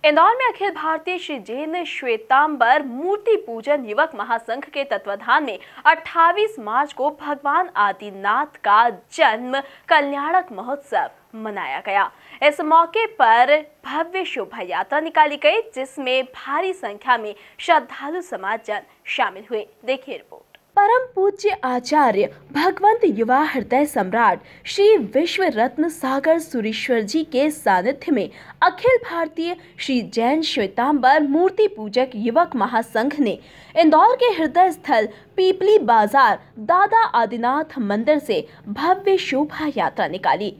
इंदौर में अखिल भारतीय श्री जैन श्वेतांबर मूर्ति पूजन युवक महासंघ के तत्वाधान में 28 मार्च को भगवान आदिनाथ का जन्म कल्याणक महोत्सव मनाया गया। इस मौके पर भव्य शोभा यात्रा निकाली गई, जिसमें भारी संख्या में श्रद्धालु समाज जन शामिल हुए। देखिए रिपोर्ट। परम पूज्य आचार्य भगवंत युवा हृदय सम्राट श्री विश्व रत्न सागर सुरेश्वर जी के सानिध्य में अखिल भारतीय श्री जैन श्वेतांबर मूर्ति पूजक युवक महासंघ ने इंदौर के हृदय स्थल पीपली बाजार दादा आदिनाथ मंदिर से भव्य शोभा यात्रा निकाली,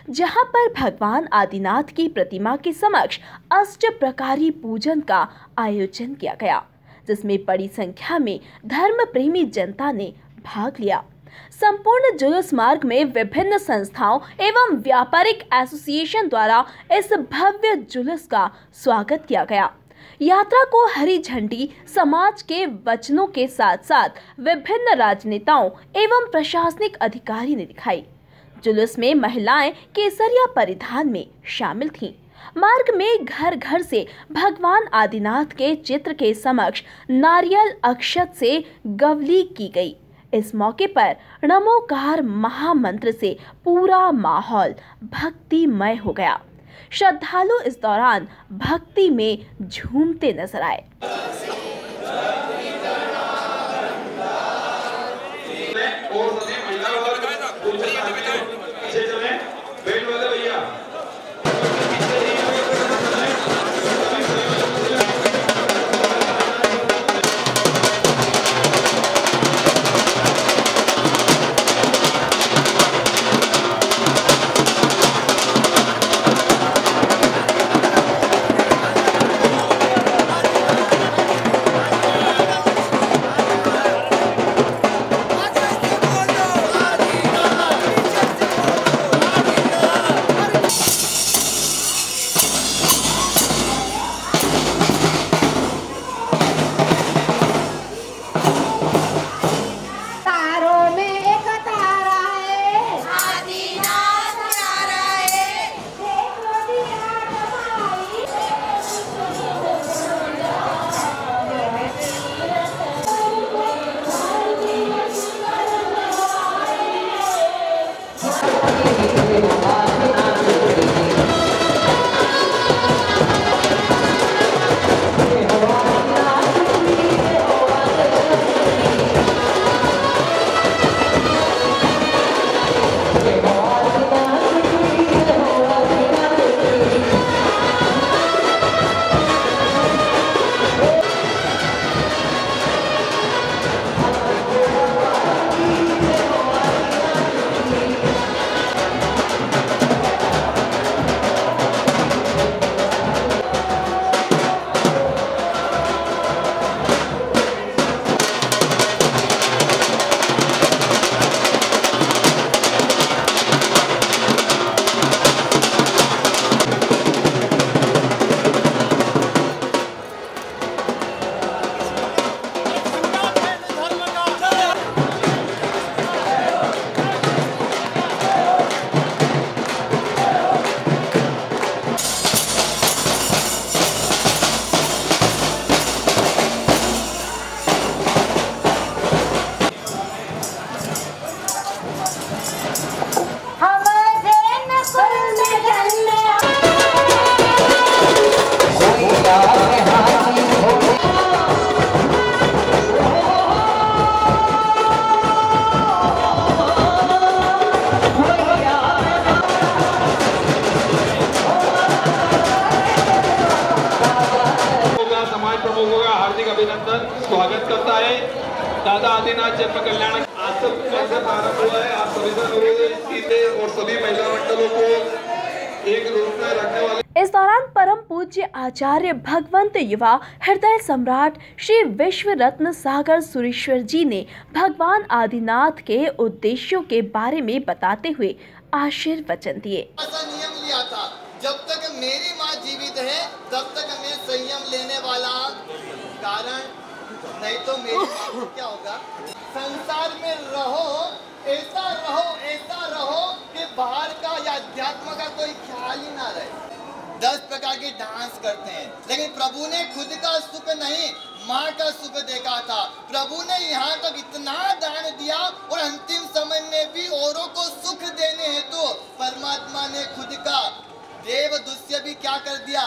जहां पर भगवान आदिनाथ की प्रतिमा के समक्ष अष्ट प्रकारी पूजन का आयोजन किया गया, जिसमें बड़ी संख्या में धर्म प्रेमी जनता ने भाग लिया। संपूर्ण जुलूस मार्ग में विभिन्न संस्थाओं एवं व्यापारिक एसोसिएशन द्वारा इस भव्य जुलूस का स्वागत किया गया। यात्रा को हरी झंडी समाज के वचनों के साथ साथ विभिन्न राजनेताओं एवं प्रशासनिक अधिकारी ने दिखाई। जुलूस में महिलाएं केसरिया परिधान में शामिल थीं। मार्ग में घर घर से भगवान आदिनाथ के चित्र के समक्ष नारियल अक्षत से गवली की गई। इस मौके पर नमोकार महामंत्र से पूरा माहौल भक्तिमय हो गया। श्रद्धालु इस दौरान भक्ति में झूमते नजर आए। प्रमुखों का हार्दिक अभिनंदन स्वागत करता है। दादा आदिनाथ जन्म कल्याण आज से प्रारंभ हुआ है। आप सभी और सभी महिला मंडलों को एक रूप में रखने वाले। इस दौरान परम पूज्य आचार्य भगवंत युवा हृदय सम्राट श्री विश्व रत्न सागर सुरेश्वर जी ने भगवान आदिनाथ के उद्देश्यों के बारे में बताते हुए आशीर्वचन दिए। नियम लिया था, जब तक मेरी माँ जीवित है तब तक मैं संयम लेने वाला, कारण नहीं तो मेरी माँ को क्या होगा। संसार में रहो, ऐसा रहो कि बाहर का या अध्यात्म का कोई ख्याल ही ना रहे। 10 प्रकार के डांस करते हैं, लेकिन प्रभु ने खुद का सुख नहीं, माँ का सुख देखा था। प्रभु ने यहाँ तक इतना दान दिया और अंतिम समय में भी औरों को सुख देने हेतु परमात्मा ने खुद का देवदूत से भी क्या कर दिया,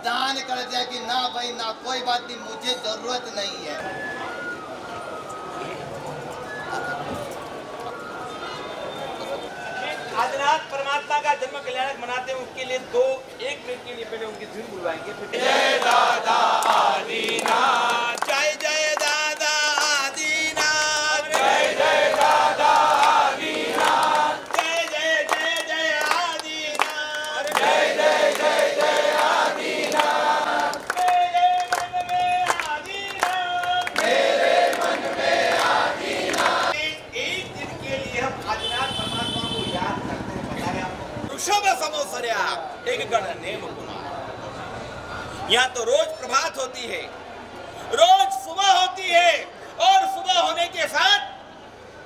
दान कर दिया कि ना भाई ना, कोई बात नहीं, मुझे जरूरत नहीं है। आदिनाथ परमात्मा का जन्म कल्याणक मनाते हैं, उसके लिए 1 मिनट के लिए पहले उनकी धुन बुलवाएंगे। जय दादा आदिनाथ, जय जय दादा आदिनाथ, जय जय दादा आदिनाथ, जय जय जय जय आदिनाथ, जय जय जय जय आदिनाथ, मेरे मन में आदिनाथ। एक दिन के लिए हम आदिनाथ परमात्मा को याद करते हैं। बता रहे आपको ऋषभ समोसर्या एक गण नेम कुमार। यहाँ तो रोज प्रभात होती है, रोज सुबह होती है, और सुबह होने के साथ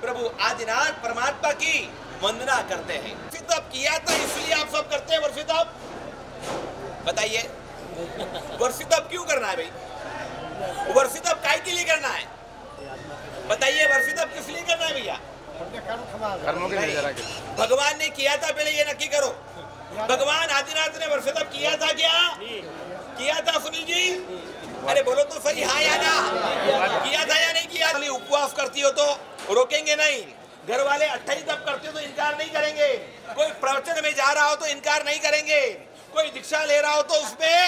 प्रभु आदिनाथ परमात्मा की वंदना करते हैं। वर्षितप किया था इसलिए आप सब करते हैं वर्षितप। बताइए वर्षितप क्यों करना है भाई? वर्षितप काय के लिए करना है? बताइए वर्षितप किस लिए करना है भैया? भगवान ने किया था, पहले ये नक्की करो। भगवान आदिनाथ ने वर्षितप किया था क्या? किया था सुनील जी? अरे बोलो तो सही, हाँ या ना? किया था या नहीं किया? उपवास करती हो तो रोकेंगे नहीं, घर वाले 28 तप करते हो तो इनकार नहीं करेंगे, कोई प्रवचन में जा रहा हो तो इनकार नहीं करेंगे, कोई दीक्षा ले रहा हो तो उसमें।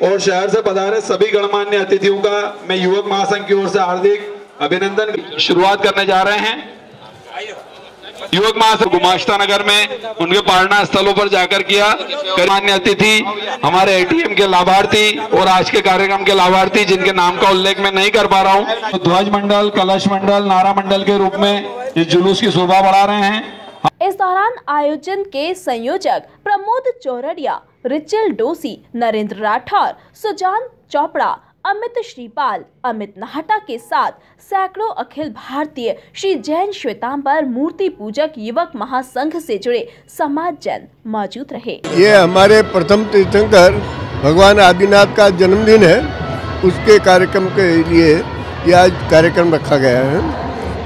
और शहर से पधारे सभी गणमान्य अतिथियों का मैं युवक महासंघ की ओर से हार्दिक अभिनंदन। शुरुआत करने जा रहे हैं। युवक महासंघ गुमाश्ता नगर में उनके पालना स्थलों पर जाकर किया। गणमान्य अतिथि हमारे एटीएम के लाभार्थी और आज के कार्यक्रम के लाभार्थी जिनके नाम का उल्लेख मैं नहीं कर पा रहा हूं, तो ध्वज मंडल, कलश मंडल, नारा मंडल के रूप में इस जुलूस की शोभा बढ़ा रहे हैं। इस दौरान आयोजन के संयोजक प्रमोद चौरड़िया, रिचल डोसी, नरेंद्र राठौर, सुजान चोपड़ा, अमित श्रीपाल, अमित नाहटा के साथ सैकड़ों अखिल भारतीय श्री जैन श्वेतांबर मूर्ति पूजक युवक महासंघ से जुड़े समाज जन मौजूद रहे। ये हमारे प्रथम तीर्थंकर भगवान आदिनाथ का जन्मदिन है, उसके कार्यक्रम के लिए ये आज कार्यक्रम रखा गया है।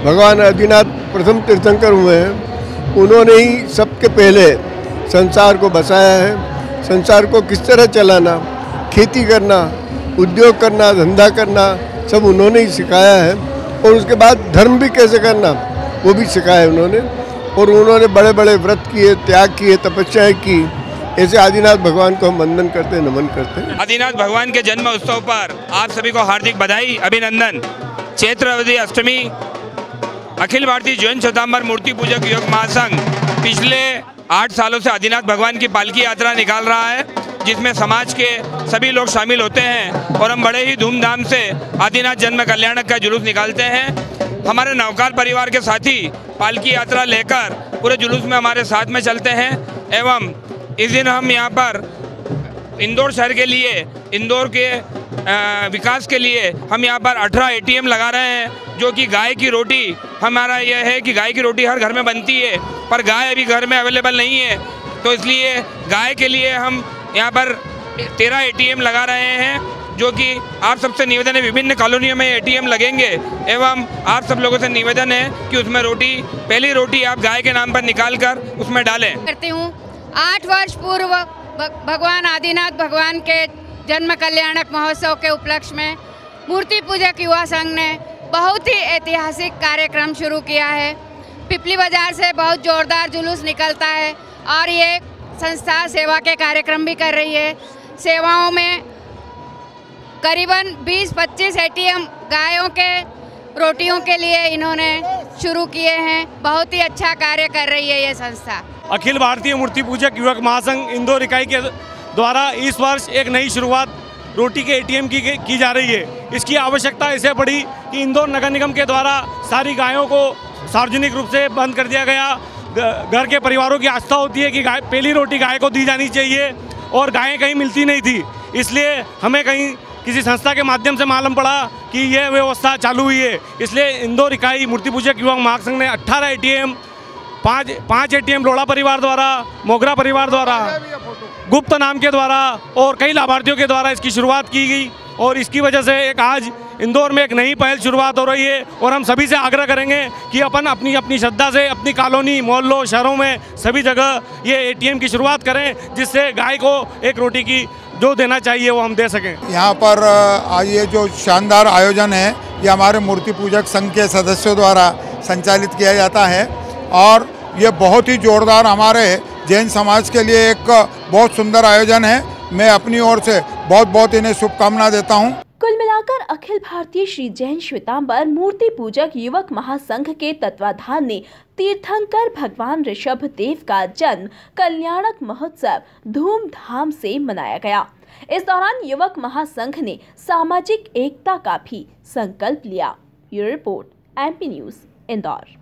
भगवान आदिनाथ प्रथम तीर्थंकर हुए हैं, उन्होंने ही सबके पहले संसार को बसाया है। संसार को किस तरह चलाना, खेती करना, उद्योग करना, धंधा करना, सब उन्होंने ही सिखाया है। और उसके बाद धर्म भी कैसे करना वो भी सिखाया उन्होंने। और उन्होंने बड़े बड़े व्रत किए, त्याग किए, तपस्याएं की। ऐसे आदिनाथ भगवान को हम वंदन करते हैं, नमन करते हैं। आदिनाथ भगवान के जन्म उत्सव पर आप सभी को हार्दिक बधाई, अभिनंदन। चैत्र अवधि अष्टमी अखिल भारतीय जैन श्वेतांबर मूर्ति पूजक युवक महासंघ पिछले 8 सालों से आदिनाथ भगवान की पालकी यात्रा निकाल रहा है, जिसमें समाज के सभी लोग शामिल होते हैं और हम बड़े ही धूमधाम से आदिनाथ जन्म कल्याणक का जुलूस निकालते हैं। हमारे नवकार परिवार के साथी पालकी यात्रा लेकर पूरे जुलूस में हमारे साथ में चलते हैं। एवं इस दिन हम यहाँ पर इंदौर शहर के लिए, इंदौर के विकास के लिए हम यहाँ पर 18 ATM लगा रहे हैं, जो कि गाय की रोटी, हमारा यह है कि गाय की रोटी हर घर में बनती है, पर गाय अभी घर में अवेलेबल नहीं है, तो इसलिए गाय के लिए हम यहाँ पर 13 ATM लगा रहे हैं, जो कि आप सबसे निवेदन है, विभिन्न कॉलोनियों में ATM लगेंगे। एवं आप सब लोगों से निवेदन है कि उसमें रोटी, पहली रोटी आप गाय के नाम पर निकाल कर उसमें डालें। करती हूँ 8 वर्ष पूर्व भगवान आदिनाथ भगवान के जन्म कल्याणक महोत्सव के उपलक्ष्य में मूर्ति पूजक युवा संघ ने बहुत ही ऐतिहासिक कार्यक्रम शुरू किया है। पिपली बाजार से बहुत जोरदार जुलूस निकलता है और ये संस्था सेवा के कार्यक्रम भी कर रही है। सेवाओं में करीबन 20-25 ATM गायों के रोटियों के लिए इन्होंने शुरू किए हैं। बहुत ही अच्छा कार्य कर रही है ये संस्था। अखिल भारतीय मूर्ति पूजक युवक महासंघ इंदौर इकाई के द्वारा इस वर्ष एक नई शुरुआत रोटी के ATM की जा रही है। इसकी आवश्यकता ऐसे पड़ी कि इंदौर नगर निगम के द्वारा सारी गायों को सार्वजनिक रूप से बंद कर दिया गया। घर के परिवारों की आस्था होती है कि गाय, पहली रोटी गाय को दी जानी चाहिए, और गायें कहीं मिलती नहीं थी। इसलिए हमें कहीं किसी संस्था के माध्यम से मालूम पड़ा कि यह व्यवस्था चालू हुई है। इसलिए इंदौर इकाई मूर्ति पूजक युवक महासंघ ने 18 ATM पाँच ATM लोढ़ा परिवार द्वारा, मोगरा परिवार द्वारा, गुप्त नाम के द्वारा और कई लाभार्थियों के द्वारा इसकी शुरुआत की गई और इसकी वजह से एक आज इंदौर में एक नई पहल शुरुआत हो रही है। और हम सभी से आग्रह करेंगे कि अपन अपनी अपनी श्रद्धा से अपनी कॉलोनी, मोहल्लों, शहरों में सभी जगह ये ATM की शुरुआत करें, जिससे गाय को एक रोटी की जो देना चाहिए वो हम दे सकें। यहाँ पर ये जो शानदार आयोजन है ये हमारे मूर्ति पूजक संघ के सदस्यों द्वारा संचालित किया जाता है और ये बहुत ही जोरदार हमारे जैन समाज के लिए एक बहुत सुंदर आयोजन है। मैं अपनी ओर से बहुत बहुत इन्हें शुभकामना देता हूँ। कुल मिलाकर अखिल भारतीय श्री जैन श्वेतांबर मूर्ति पूजक युवक महासंघ के तत्वाधान में तीर्थंकर भगवान ऋषभ देव का जन्म कल्याणक महोत्सव धूमधाम से मनाया गया। इस दौरान युवक महासंघ ने सामाजिक एकता का भी संकल्प लिया। Bureau report MP news Indore.